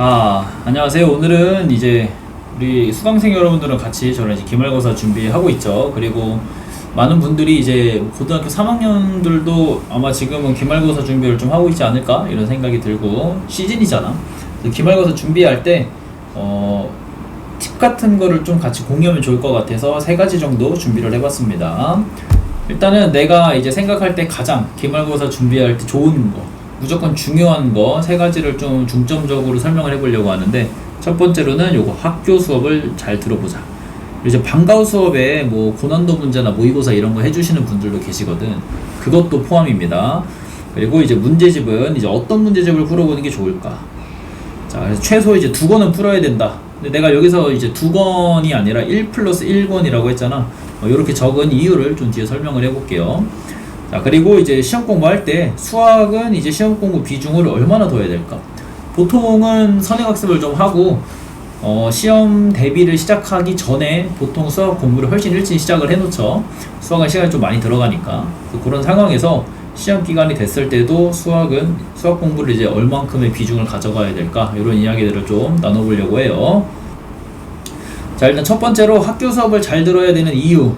안녕하세요. 오늘은 이제 우리 수강생 여러분들은 같이 저는 이제 기말고사 준비하고 있죠. 그리고 많은 분들이 이제 고등학교 3학년들도 아마 지금은 기말고사 준비를 좀 하고 있지 않을까 이런 생각이 들고 시즌이잖아. 그래서 기말고사 준비할 때 팁 같은 거를 좀 같이 공유하면 좋을 것 같아서 세 가지 정도 준비를 해봤습니다. 일단은 내가 이제 생각할 때 가장 기말고사 준비할 때 좋은 거, 무조건 중요한 거 세 가지를 좀 중점적으로 설명을 해보려고 하는데, 첫 번째로는 요거 학교 수업을 잘 들어보자. 이제 방과후 수업에 뭐 고난도 문제나 모의고사 이런 거 해주시는 분들도 계시거든. 그것도 포함입니다. 그리고 이제 문제집은 이제 어떤 문제집을 풀어보는 게 좋을까? 자, 그래서 최소 이제 2권은 풀어야 된다. 근데 내가 여기서 이제 2권이 아니라 1+1권이라고 했잖아. 이렇게 적은 이유를 좀 뒤에 설명을 해볼게요. 자, 그리고 이제 시험 공부할 때 수학은 이제 시험 공부 비중을 얼마나 둬야 될까? 보통은 선행학습을 좀 하고 시험 대비를 시작하기 전에 보통 수학 공부를 훨씬 일찍 시작을 해놓죠. 수학은 시간이 좀 많이 들어가니까. 그런 상황에서 시험 기간이 됐을 때도 수학 공부를 이제 얼만큼의 비중을 가져가야 될까? 이런 이야기들을 좀 나눠보려고 해요. 자, 일단 첫 번째로 학교 수업을 잘 들어야 되는 이유.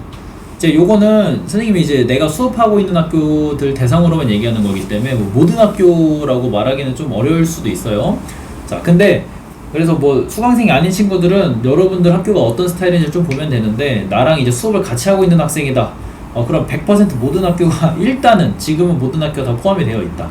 이제 요거는 선생님이 이제 내가 수업하고 있는 학교들 대상으로만 얘기하는 거기 때문에 뭐 모든 학교라고 말하기는 좀 어려울 수도 있어요. 자, 근데 그래서 뭐 수강생이 아닌 친구들은 여러분들 학교가 어떤 스타일인지 좀 보면 되는데, 나랑 이제 수업을 같이 하고 있는 학생이다. 그럼 100% 모든 학교가 일단은 지금은 모든 학교가 다 포함이 되어 있다.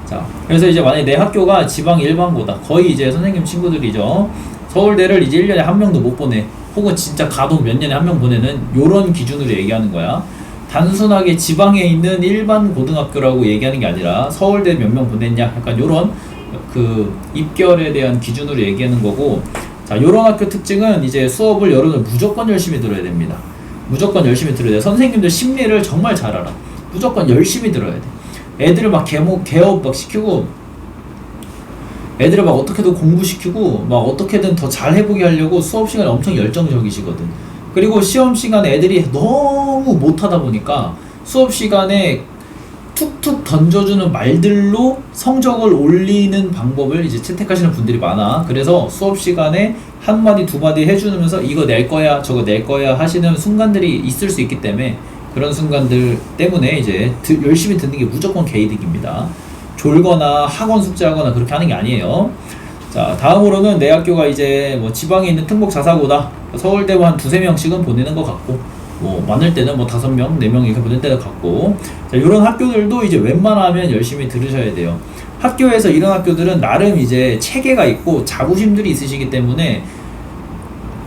자, 그래서 이제 만약에 내 학교가 지방 일반고다. 거의 이제 선생님 친구들이죠. 서울대를 이제 1년에 한 명도 못 보내. 혹은 진짜 가도 몇 년에 한 명 보내는 요런 기준으로 얘기하는 거야. 단순하게 지방에 있는 일반 고등학교라고 얘기하는 게 아니라 서울대 몇 명 보냈냐, 약간 요런 그 입결에 대한 기준으로 얘기하는 거고. 자, 요런 학교 특징은 이제 수업을 여러분 무조건 열심히 들어야 됩니다. 무조건 열심히 들어야 돼. 선생님들 심리를 정말 잘 알아. 무조건 열심히 들어야 돼. 애들을 막 개업 막 시키고, 애들을 막 어떻게든 공부시키고 막 어떻게든 더 잘 해보게 하려고 수업 시간에 엄청 열정적이시거든. 그리고 시험 시간에 애들이 너무 못하다 보니까 수업 시간에 툭툭 던져주는 말들로 성적을 올리는 방법을 이제 채택하시는 분들이 많아. 그래서 수업 시간에 한마디 두마디 해주면서 이거 낼 거야 저거 낼 거야 하시는 순간들이 있을 수 있기 때문에, 그런 순간들 때문에 이제 열심히 듣는 게 무조건 개이득입니다. 졸거나 학원 숙제하거나 그렇게 하는 게 아니에요. 자, 다음으로는 내 학교가 이제 뭐 지방에 있는 특목 자사고다. 서울대만 한 2~3명씩은 보내는 것 같고, 뭐 많을 때는 뭐 5명, 4명 이렇게 보낼 때도 같고. 자, 이런 학교들도 이제 웬만하면 열심히 들으셔야 돼요. 학교에서 이런 학교들은 나름 이제 체계가 있고 자부심들이 있으시기 때문에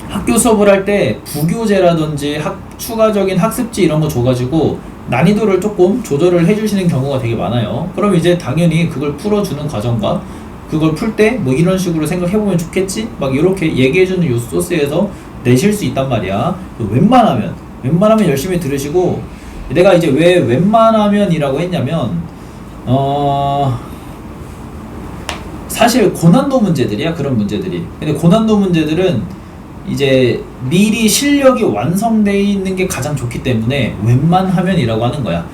학교 수업을 할 때 부교재라든지 추가적인 학습지 이런 거 줘가지고 난이도를 조금 조절을 해주시는 경우가 되게 많아요. 그럼 이제 당연히 그걸 풀어주는 과정과 그걸 풀 때 뭐 이런 식으로 생각해보면 좋겠지? 막 이렇게 얘기해주는 요 소스에서 내실 수 있단 말이야. 웬만하면 열심히 들으시고, 내가 이제 왜 웬만하면이라고 했냐면 사실 고난도 문제들이야, 그런 문제들이. 근데 고난도 문제들은 이제 미리 실력이 완성되어 있는 게 가장 좋기 때문에 웬만하면이라고 하는 거야.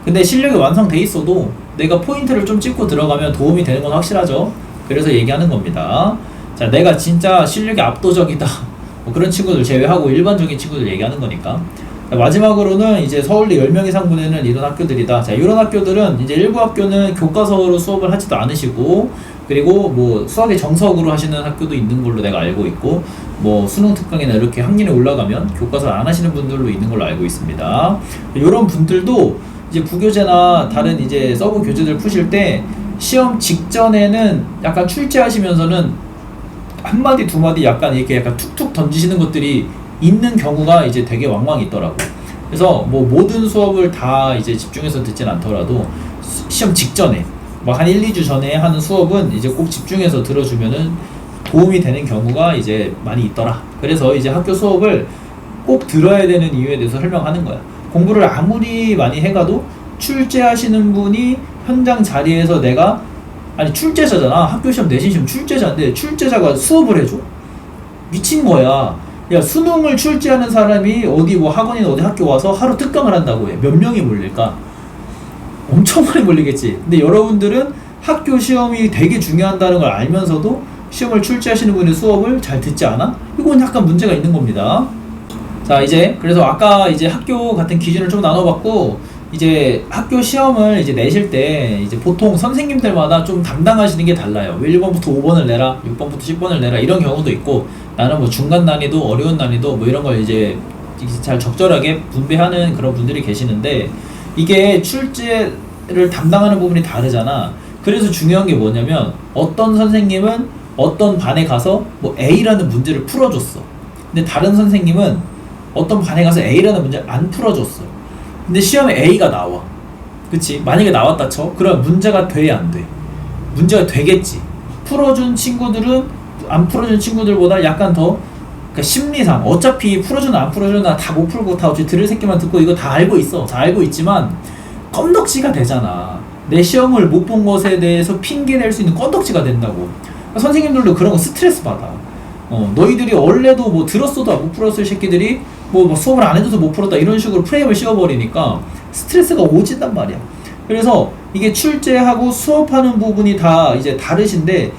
근데 실력이 완성돼 있어도 내가 포인트를 좀 찍고 들어가면 도움이 되는 건 확실하죠. 그래서 얘기하는 겁니다. 자, 내가 진짜 실력이 압도적이다, 뭐 그런 친구들 제외하고 일반적인 친구들 얘기하는 거니까. 자, 마지막으로는 이제 서울대 10명 이상 보내는 이런 학교들이다. 자, 이런 학교들은 이제 일부 학교는 교과서로 수업을 하지도 않으시고, 그리고 뭐 수학의 정석으로 하시는 학교도 있는 걸로 내가 알고 있고, 뭐 수능 특강이나 이렇게 학년에 올라가면 교과서 안 하시는 분들도 있는 걸로 알고 있습니다. 이런 분들도 이제 부교재나 다른 이제 서브 교재들 푸실 때 시험 직전에는 약간 출제하시면서는 한마디 두마디 약간 이렇게 약간 툭툭 던지시는 것들이 있는 경우가 이제 되게 왕왕 있더라고. 그래서 뭐 모든 수업을 다 이제 집중해서 듣진 않더라도 시험 직전에 막 한 1~2주 전에 하는 수업은 이제 꼭 집중해서 들어주면은 도움이 되는 경우가 이제 많이 있더라. 그래서 이제 학교 수업을 꼭 들어야 되는 이유에 대해서 설명하는 거야. 공부를 아무리 많이 해가도 출제하시는 분이 현장 자리에서 출제자잖아. 학교 시험 내신 시험 출제자인데 출제자가 수업을 해줘? 미친 거야. 야, 수능을 출제하는 사람이 어디 뭐 학원이나 어디 학교 와서 하루 특강을 한다고 해. 몇 명이 몰릴까? 엄청 많이 몰리겠지. 근데 여러분들은 학교 시험이 되게 중요하다는 걸 알면서도 시험을 출제하시는 분의 수업을 잘 듣지 않아? 이건 약간 문제가 있는 겁니다. 자, 이제 그래서 아까 이제 학교 같은 기준을 좀 나눠봤고, 이제 학교 시험을 이제 내실 때 이제 보통 선생님들마다 좀 담당하시는 게 달라요. 1번부터 5번을 내라, 6번부터 10번을 내라, 이런 경우도 있고, 나는 뭐 중간 난이도, 어려운 난이도 뭐 이런 걸 이제 잘 적절하게 분배하는 그런 분들이 계시는데, 이게 출제를 담당하는 부분이 다르잖아. 그래서 중요한 게 뭐냐면, 어떤 선생님은 어떤 반에 가서 뭐 A라는 문제를 풀어줬어. 근데 다른 선생님은 어떤 반에 가서 A라는 문제를 안 풀어줬어. 근데 시험에 A가 나와. 그치? 만약에 나왔다 쳐? 그럼 문제가 돼, 안 돼? 문제가 되겠지. 풀어준 친구들은 안 풀어준 친구들보다 약간 더, 그러니까 심리상 어차피 풀어주나 안 풀어주나 다 못 풀고 다 어차피 들을 새끼만 듣고 이거 다 알고 있어. 다 알고 있지만 껌덕지가 되잖아. 내 시험을 못 본 것에 대해서 핑계 낼 수 있는 껌덕지가 된다고. 선생님들도 그런 거 스트레스 받아. 너희들이 원래도 뭐 들었어도 못 풀었을 새끼들이 뭐 수업을 안 해줘서 못 풀었다 이런 식으로 프레임을 씌워버리니까 스트레스가 오진단 말이야. 그래서 이게 출제하고 수업하는 부분이 다 이제 다르신데,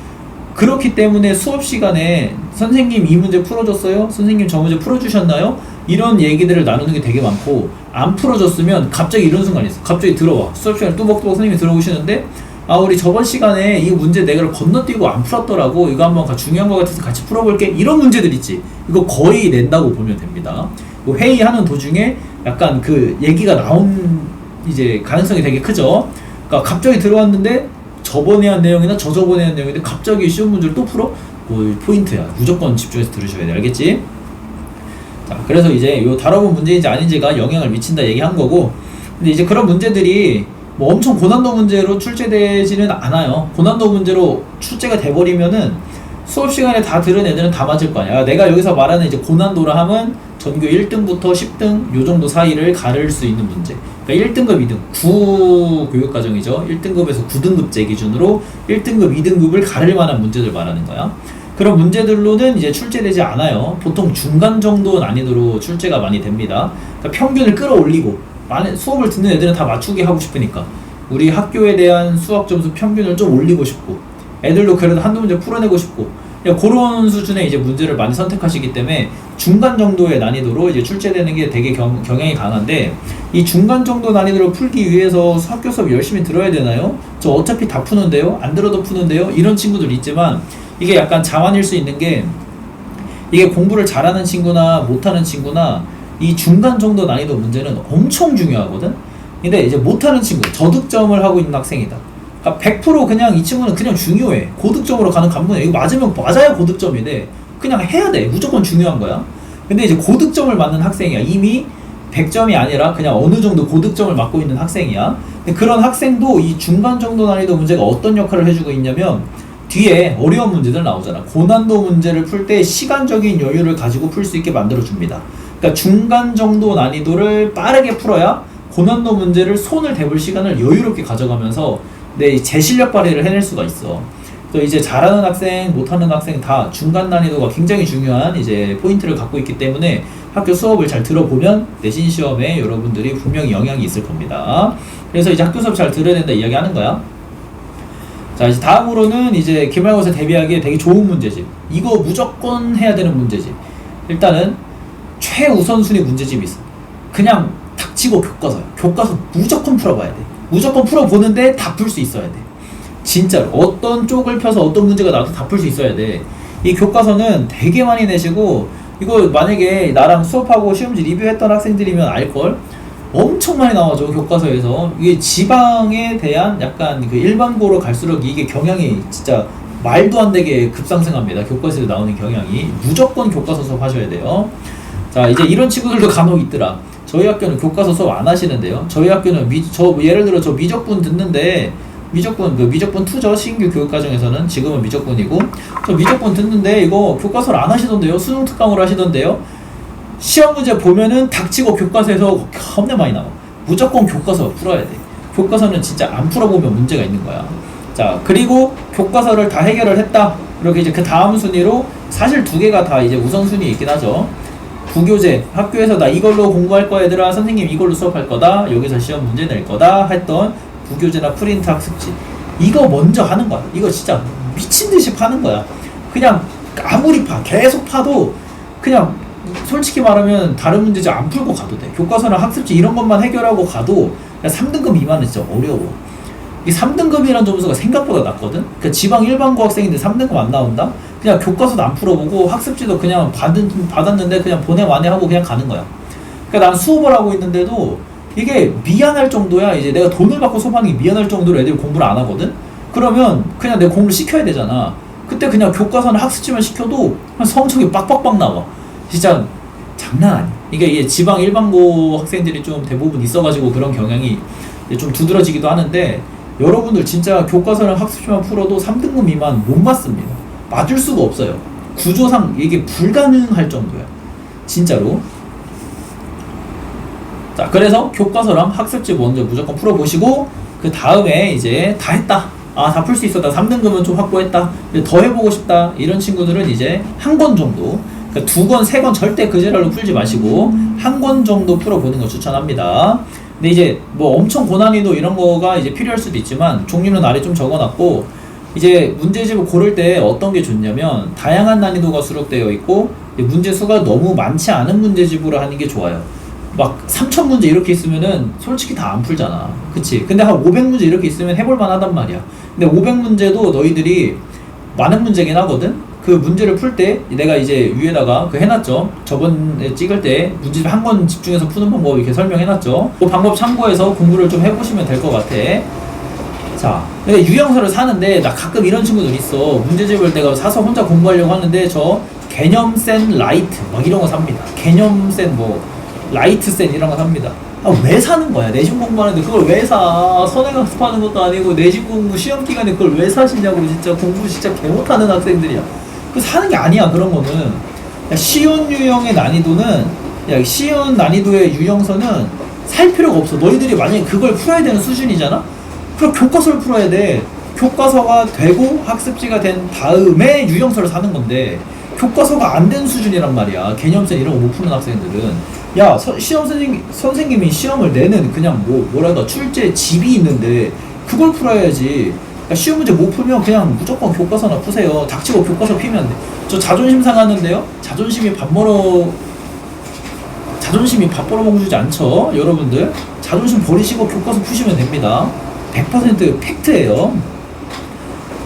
그렇기 때문에 수업 시간에 선생님 이 문제 풀어줬어요? 선생님 저 문제 풀어주셨나요? 이런 얘기들을 나누는 게 되게 많고, 안 풀어줬으면 갑자기 이런 순간이 있어. 갑자기 들어와. 수업 시간에 뚜벅뚜벅 선생님이 들어오시는데, 아, 우리 저번 시간에 이 문제 내가 건너뛰고 안 풀었더라고. 이거 한번 중요한 거 같아서 같이 풀어볼게. 이런 문제들 있지. 이거 거의 낸다고 보면 됩니다. 회의하는 도중에 약간 그 얘기가 나온 이제 가능성이 되게 크죠. 그러니까 갑자기 들어왔는데 저번에 한 내용이나 저저번에 한 내용인데 갑자기 시험 문제를 또 풀어? 그 포인트야. 무조건 집중해서 들으셔야 돼. 알겠지? 자, 그래서 이제 요 다뤄본 문제인지 아닌지가 영향을 미친다 얘기한 거고, 근데 이제 그런 문제들이 뭐 엄청 고난도 문제로 출제되지는 않아요. 고난도 문제로 출제가 돼버리면은 수업 시간에 다 들은 애들은 다 맞을 거 아니야. 내가 여기서 말하는 이제 고난도라 함은 전교 1등부터 10등 요 정도 사이를 가를 수 있는 문제. 그러니까 1등급, 2등, 9 교육과정이죠. 1등급에서 9등급제 기준으로 1등급, 2등급을 가를 만한 문제들 말하는 거야. 그런 문제들로는 이제 출제되지 않아요. 보통 중간 정도 난이도로 출제가 많이 됩니다. 그러니까 평균을 끌어올리고, 수업을 듣는 애들은 다 맞추게 하고 싶으니까 우리 학교에 대한 수학 점수 평균을 좀 올리고 싶고, 애들도 그래도 한두 문제 풀어내고 싶고, 그런 수준의 이제 문제를 많이 선택하시기 때문에 중간 정도의 난이도로 이제 출제되는 게 되게 경향이 강한데, 이 중간 정도 난이도를 풀기 위해서 학교 수업 열심히 들어야 되나요? 저 어차피 다 푸는데요? 안 들어도 푸는데요? 이런 친구들 있지만, 이게 약간 자만일 수 있는 게, 이게 공부를 잘하는 친구나 못하는 친구나 이 중간 정도 난이도 문제는 엄청 중요하거든? 근데 이제 못하는 친구, 저득점을 하고 있는 학생이다. 그러니까 100% 그냥 이 친구는 그냥 중요해. 고득점으로 가는 관문이야. 이거 맞으면 맞아야 고득점인데 그냥 해야 돼. 무조건 중요한 거야. 근데 이제 고득점을 맞는 학생이야. 이미 100점이 아니라 그냥 어느 정도 고득점을 맞고 있는 학생이야. 근데 그런 학생도 이 중간 정도 난이도 문제가 어떤 역할을 해주고 있냐면, 뒤에 어려운 문제들 나오잖아. 고난도 문제를 풀 때 시간적인 여유를 가지고 풀 수 있게 만들어줍니다. 그러니까 중간 정도 난이도를 빠르게 풀어야 고난도 문제를 손을 대볼 시간을 여유롭게 가져가면서 제 실력 발휘를 해낼 수가 있어. 또 이제 잘하는 학생, 못하는 학생 다 중간 난이도가 굉장히 중요한 이제 포인트를 갖고 있기 때문에 학교 수업을 잘 들어보면 내신 시험에 여러분들이 분명히 영향이 있을 겁니다. 그래서 이제 학교 수업 잘 들어야 된다 이야기 하는 거야. 자, 이제 다음으로는 이제 기말고사 대비하기에 되게 좋은 문제집. 이거 무조건 해야 되는 문제집. 일단은 최우선순위 문제집이 있어. 그냥 닥치고 교과서야. 교과서 무조건 풀어봐야 돼. 무조건 풀어보는데 다 풀 수 있어야 돼. 진짜로 어떤 쪽을 펴서 어떤 문제가 나도 다 풀 수 있어야 돼. 이 교과서는 되게 많이 내시고, 이거 만약에 나랑 수업하고 시험지 리뷰했던 학생들이면 알걸? 엄청 많이 나와줘. 교과서에서 이게 지방에 대한 약간 그 일반고로 갈수록 이게 경향이 진짜 말도 안 되게 급상승합니다. 교과서에 나오는 경향이. 무조건 교과서 수업 하셔야 돼요. 자, 이제 이런 친구들도 간혹 있더라. 저희 학교는 교과서 수업 안 하시는데요. 저희 학교는 예를 들어 저 미적분 듣는데, 미적분 2죠. 신규 교육과정에서는 지금은 미적분이고, 저 미적분 듣는데 이거 교과서를 안 하시던데요. 수능 특강으로 하시던데요. 시험 문제 보면은 닥치고 교과서에서 겁나 많이 나와. 무조건 교과서 풀어야 돼. 교과서는 진짜 안 풀어보면 문제가 있는 거야. 자, 그리고 교과서를 다 해결을 했다. 이렇게 이제 그 다음 순위로 사실 두 개가 다 이제 우선순위 있긴 하죠. 부교재, 학교에서 나 이걸로 공부할 거야 얘들아, 선생님 이걸로 수업할 거다, 여기서 시험 문제 낼 거다 했던 부교재나 프린트 학습지, 이거 먼저 하는 거야. 이거 진짜 미친 듯이 파는 거야. 그냥 아무리 계속 파도 그냥 솔직히 말하면 다른 문제집 안 풀고 가도 돼. 교과서나 학습지 이런 것만 해결하고 가도 그냥 3등급 미만은 진짜 어려워. 이 3등급이라는 점수가 생각보다 낮거든? 그 지방 일반고 학생인데 3등급 안 나온다? 그냥 교과서도 안 풀어보고 학습지도 그냥 받았는데 그냥 보내 완해하고 그냥 가는 거야. 그러니까 난 수업을 하고 있는데도 이게 미안할 정도야. 이제 내가 돈을 받고 수업하는 게 미안할 정도로 애들이 공부를 안 하거든? 그러면 그냥 내가 공부를 시켜야 되잖아. 그때 그냥 교과서나 학습지만 시켜도 성적이 빡빡빡 나와. 진짜 장난 아니야. 이게 지방 일반고 학생들이 좀 대부분 있어가지고 그런 경향이 좀 두드러지기도 하는데, 여러분들 진짜 교과서랑 학습지만 풀어도 3등급 미만 못 맞습니다. 맞을 수가 없어요. 구조상 이게 불가능할 정도야. 진짜로. 자, 그래서 교과서랑 학습지 먼저 무조건 풀어보시고, 그 다음에 이제 다 했다. 아, 다 풀 수 있었다. 3등급은 좀 확보했다. 더 해보고 싶다. 이런 친구들은 이제 한 권 정도. 그러니까 2권, 3권 절대 그 제랄로 풀지 마시고 한 권 정도 풀어보는 거 추천합니다. 근데 이제 뭐 엄청 고난이도 이런 거가 이제 필요할 수도 있지만 종류는 아래 좀 적어놨고, 이제 문제집을 고를 때 어떤 게 좋냐면 다양한 난이도가 수록되어 있고 문제 수가 너무 많지 않은 문제집으로 하는 게 좋아요. 막 3000문제 이렇게 있으면은 솔직히 다 안 풀잖아. 그치? 근데 한 500문제 이렇게 있으면 해볼만 하단 말이야. 근데 500문제도 너희들이 많은 문제긴 하거든? 그 문제를 풀 때 내가 이제 위에다가 그 해놨죠. 저번에 찍을 때 문제집 한 권 집중해서 푸는 방법 이렇게 설명해놨죠. 그 방법 참고해서 공부를 좀 해보시면 될 것 같아. 자, 근데 유형서를 사는데 나 가끔 이런 친구들 있어. 문제집을 내가 사서 혼자 공부하려고 하는데 저 개념센 라이트 막 이런 거 삽니다. 개념센 뭐 라이트센 이런 거 삽니다. 아, 왜 사는 거야? 내신 공부하는데 그걸 왜 사? 선행학습하는 것도 아니고 내신 공부 시험 기간에 그걸 왜 사시냐고. 진짜 공부 진짜 개 못하는 학생들이야. 그 사는 게 아니야. 그런 거는 야, 쉬운 유형의 난이도는, 야, 쉬운 난이도의 유형서는 살 필요가 없어. 너희들이 만약에 그걸 풀어야 되는 수준이잖아? 그럼 교과서를 풀어야 돼. 교과서가 되고 학습지가 된 다음에 유형서를 사는 건데 교과서가 안 된 수준이란 말이야. 개념센 이런 거 못 푸는 학생들은. 야, 시험 선생님이 시험을 내는 그냥 뭐랄까 출제 집이 있는데 그걸 풀어야지. 야, 시험 문제 못 풀면 그냥 무조건 교과서나 푸세요. 닥치고 교과서 피면 돼. 저 자존심 상하는데요? 자존심이 밥 벌어먹주지 않죠? 여러분들 자존심 버리시고 교과서 푸시면 됩니다. 100% 팩트예요.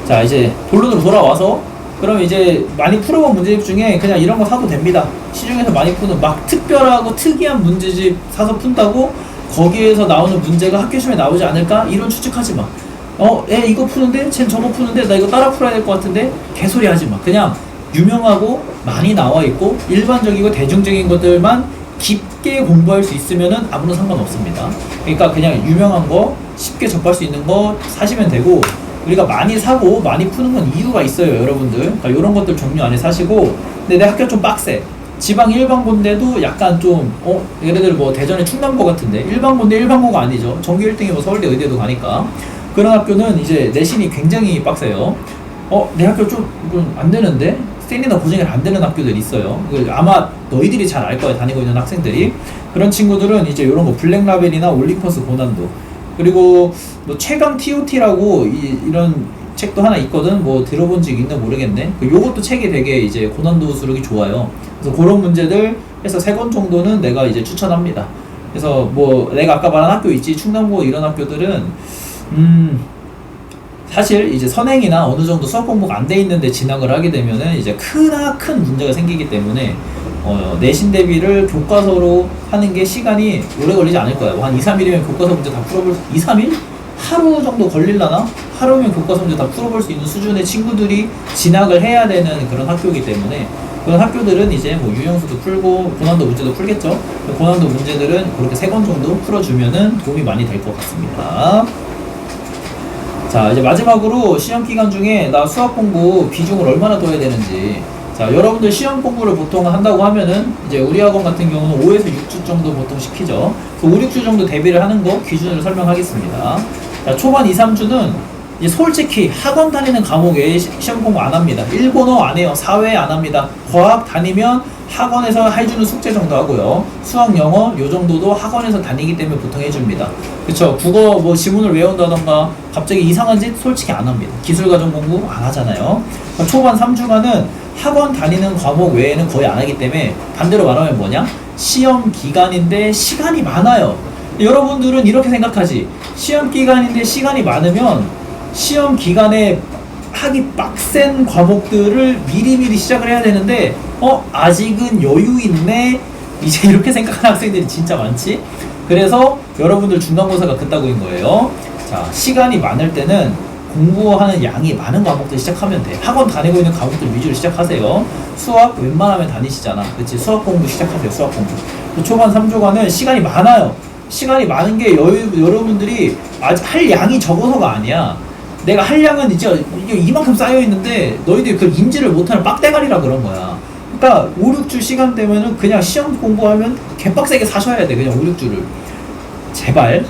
자, 이제 본론으로 돌아와서 그럼 이제 많이 풀어본 문제집 중에 그냥 이런 거 사도 됩니다. 시중에서 많이 푸는 막 특별하고 특이한 문제집 사서 푼다고 거기에서 나오는 문제가 학교 시험에 나오지 않을까? 이런 추측하지 마. 얘 이거 푸는데? 쟨 저거 푸는데? 나 이거 따라 풀어야 될 것 같은데? 개소리 하지 마. 그냥 유명하고 많이 나와 있고 일반적이고 대중적인 것들만 깊게 공부할 수 있으면은 아무런 상관없습니다. 그러니까 그냥 유명한 거 쉽게 접할 수 있는 거 사시면 되고, 우리가 많이 사고 많이 푸는 건 이유가 있어요, 여러분들. 그러니까 이런 것들 종류 안에 사시고. 근데 내 학교 좀 빡세. 지방 일반고인데도 약간 좀 예를 들어 뭐 대전의 충남고 같은데 일반고인데 일반고가 아니죠. 전교 1등이 뭐 서울대 의대도 가니까 그런 학교는 이제 내신이 굉장히 빡세요. 내 학교 좀 안 되는데? 셀이나 고정이 안 되는 학교들이 있어요. 아마 너희들이 잘 알 거야, 다니고 있는 학생들이. 그런 친구들은 이제 이런 거 블랙라벨이나 올림퍼스 고난도, 그리고 뭐 최강 TOT라고 이런 책도 하나 있거든. 뭐 들어본 적 있나 모르겠네. 요것도 책이 되게 이제 고난도 수록이 좋아요. 그래서 그런 문제들 해서 3권 정도는 내가 이제 추천합니다. 그래서 뭐 내가 아까 말한 학교 있지, 충남고 이런 학교들은 사실 이제 선행이나 어느 정도 수학 공부가 안 돼 있는데 진학을 하게 되면은 이제 큰 문제가 생기기 때문에 내신 대비를 교과서로 하는 게 시간이 오래 걸리지 않을 거야. 한 2, 3일이면 교과서 문제 다 풀어볼 2, 3일? 하루 정도 걸릴라나? 하루면 교과서 문제 다 풀어볼 수 있는 수준의 친구들이 진학을 해야 되는 그런 학교이기 때문에, 그런 학교들은 이제 뭐 유형수도 풀고 고난도 문제도 풀겠죠. 고난도 문제들은 그렇게 3권 정도 풀어주면은 도움이 많이 될 것 같습니다. 자, 이제 마지막으로 시험 기간 중에 나 수학 공부 비중을 얼마나 둬야 되는지. 자, 여러분들 시험 공부를 보통 한다고 하면은 이제 우리 학원 같은 경우는 5에서 6주 정도 보통 시키죠. 그 5, 6주 정도 대비를 하는 거 기준으로 설명하겠습니다. 자, 초반 2, 3주는 이제 솔직히 학원 다니는 과목 외에 시험 공부 안 합니다. 일본어 안 해요. 사회 안 합니다. 과학 다니면 학원에서 해주는 숙제 정도 하고요. 수학, 영어 요 정도도 학원에서 다니기 때문에 보통 해줍니다. 그쵸? 국어 뭐 지문을 외운다던가 갑자기 이상한 짓 솔직히 안 합니다. 기술과정 공부 안 하잖아요. 그러니까 초반 3주간은 학원 다니는 과목 외에는 거의 안 하기 때문에 반대로 말하면 뭐냐? 시험 기간인데 시간이 많아요. 여러분들은 이렇게 생각하지. 시험 기간인데 시간이 많으면 시험 기간에 하기 빡센 과목들을 미리미리 시작을 해야 되는데 아직은 여유 있네 이제 이렇게 생각하는 학생들이 진짜 많지. 그래서 여러분들 중간고사가 그따구인 거예요. 자, 시간이 많을 때는 공부하는 양이 많은 과목들 시작하면 돼. 학원 다니고 있는 과목들 위주로 시작하세요. 수학 웬만하면 다니시잖아. 그치? 수학 공부 시작하세요. 수학 공부. 초반 3주간은 시간이 많아요. 시간이 많은 게 여러분들이 아직 할 양이 적어서가 아니야. 내가 할 양은 이제 이만큼 쌓여있는데 너희들이 그걸 인지를 못하는 빡대가리라 그런 거야. 그러니까 5, 6주 시간 되면은 그냥 시험 공부하면 개빡세게 사셔야 돼. 그냥 5, 6주를. 제발.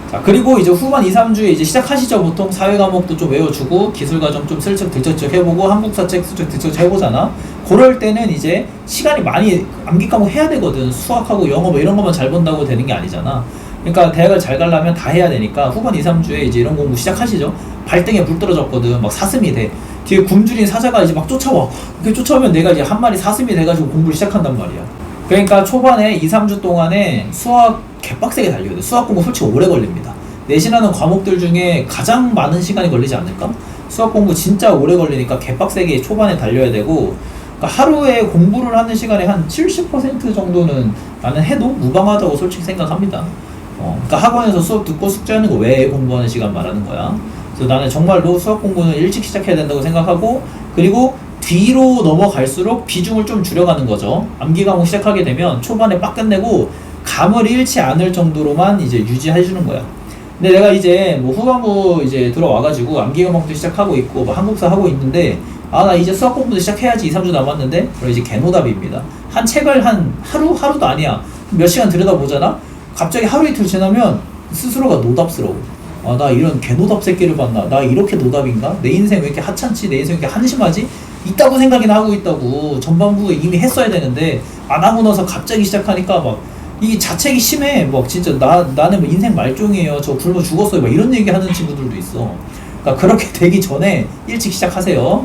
자, 그리고 이제 후반 2, 3주에 이제 시작하시죠. 보통 사회 과목도 좀 외워주고 기술과정 좀 슬쩍 들쩍 해보고 한국사 책 슬쩍 들쩍 해보잖아. 그럴 때는 이제 시간이 많이 암기 과목 해야 되거든. 수학하고 영어 뭐 이런 것만 잘 본다고 되는 게 아니잖아. 그러니까 대학을 잘 가려면 다 해야 되니까 후반 2, 3주에 이제 이런 공부 시작하시죠. 발등에 불 떨어졌거든. 막 사슴이 돼. 뒤에 굶주린 사자가 이제 막 쫓아와. 이렇게 쫓아오면 내가 이제 한 마리 사슴이 돼가지고 공부를 시작한단 말이야. 그러니까 초반에 2, 3주 동안에 수학 개빡세게 달려야 돼. 수학 공부 솔직히 오래 걸립니다. 내신하는 과목들 중에 가장 많은 시간이 걸리지 않을까? 수학 공부 진짜 오래 걸리니까 개빡세게 초반에 달려야 되고, 그러니까 하루에 공부를 하는 시간의 한 70% 정도는 나는 해도 무방하다고 솔직히 생각합니다. 그러니까 학원에서 수업 듣고 숙제하는 거 외에 공부하는 시간 말하는 거야. 그래서 나는 정말로 수학 공부는 일찍 시작해야 된다고 생각하고, 그리고 뒤로 넘어갈수록 비중을 좀 줄여가는 거죠. 암기 과목 시작하게 되면 초반에 빡 끝내고 감을 잃지 않을 정도로만 이제 유지해주는 거야. 근데 내가 이제 뭐 후반부 이제 들어와가지고 암기 과목도 시작하고 있고 뭐 한국사 하고 있는데 나 이제 수학 공부도 시작해야지. 2, 3주 남았는데 그럼 이제 개노답입니다. 한 책을 한 하루도 아니야. 몇 시간 들여다보잖아? 갑자기 하루 이틀 지나면 스스로가 노답스러워. 나 이런 개노답 새끼를 봤나? 나 이렇게 노답인가? 내 인생 왜 이렇게 하찮지? 내 인생 왜 이렇게 한심하지? 있다고 생각이나 하고 있다고. 전반부에 이미 했어야 되는데 안 하고 나서 갑자기 시작하니까 막 이 자책이 심해. 막 진짜 나는 뭐 인생 말종이에요. 저 굶어 죽었어요. 막 이런 얘기 하는 친구들도 있어. 그러니까 그렇게 되기 전에 일찍 시작하세요.